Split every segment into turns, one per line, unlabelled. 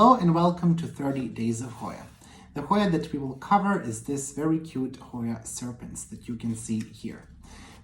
Hello and welcome to 30 Days of Hoya. The Hoya that we will cover is this very cute Hoya serpens that you can see here.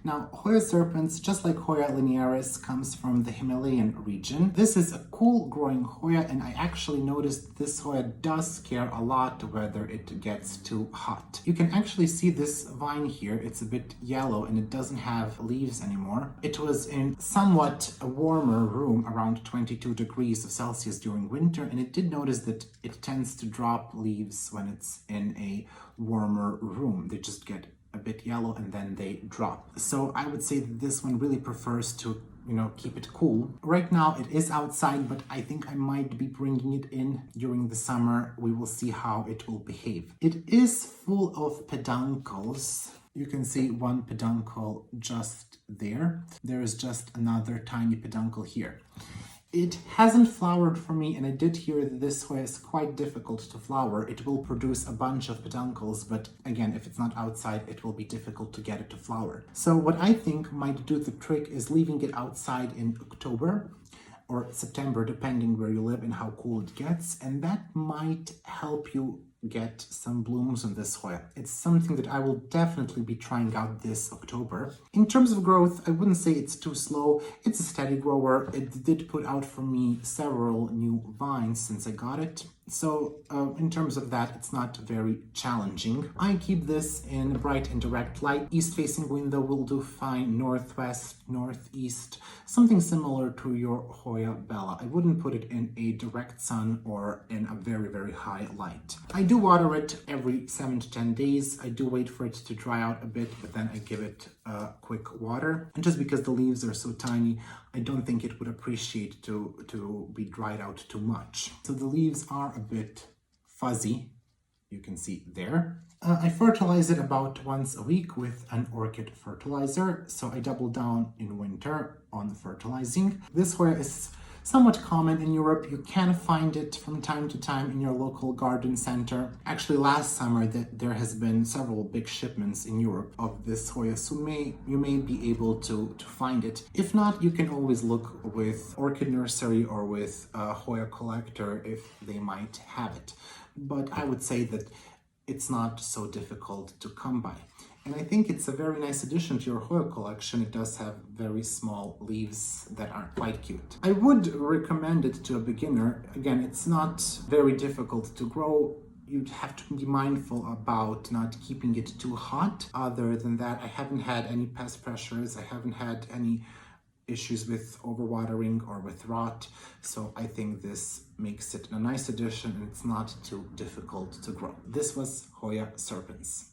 Now, Hoya serpens, just like Hoya linearis, comes from the Himalayan region. This is a cool growing Hoya, and I actually noticed this Hoya does care a lot whether it gets too hot. You can actually see this vine here. It's a bit yellow and it doesn't have leaves anymore. It was in somewhat a warmer room, around 22 degrees Celsius during winter, and it did notice that it tends to drop leaves when it's in a warmer room. They just get a bit yellow and then they drop. So I would say that this one really prefers to, keep it cool. Right now it is outside, but I think I might be bringing it in during the summer. We will see how it will behave. It is full of peduncles. You can see one peduncle just there. There is just another tiny peduncle here. It hasn't flowered for me, and I did hear that this Hoya is quite difficult to flower. It will produce a bunch of peduncles, but again, if it's not outside, it will be difficult to get it to flower. So what I think might do the trick is leaving it outside in October or September, depending where you live and how cool it gets, and that might help you get some blooms on this Hoya. It's something that I will definitely be trying out this October. In terms of growth, I wouldn't say it's too slow. It's a steady grower. It did put out for me several new vines since I got it. So in terms of that, it's not very challenging. I keep this in bright and direct light. East-facing window will do fine. Northwest, northeast, something similar to your Hoya Bella. I wouldn't put it in a direct sun or in a very, very high light. I do water it every 7 to 10 days. I do wait for it to dry out a bit, but then I give it quick water. And just because the leaves are so tiny, I don't think it would appreciate to be dried out too much. So the leaves are a bit fuzzy, you can see there. I fertilize it about once a week with an orchid fertilizer, so I double down in winter on the fertilizing. This Hoya is somewhat common in Europe. You can find it from time to time in your local garden center. Actually, last summer there has been several big shipments in Europe of this Hoya, so you may be able to find it. If not, you can always look with Orchid Nursery or with Hoya Collector if they might have it. But I would say that it's not so difficult to come by. And I think it's a very nice addition to your Hoya collection. It does have very small leaves that are quite cute. I would recommend it to a beginner. Again, it's not very difficult to grow. You'd have to be mindful about not keeping it too hot. Other than that, I haven't had any pest pressures. I haven't had any issues with overwatering or with rot. So I think this makes it a nice addition and it's not too difficult to grow. This was Hoya serpens.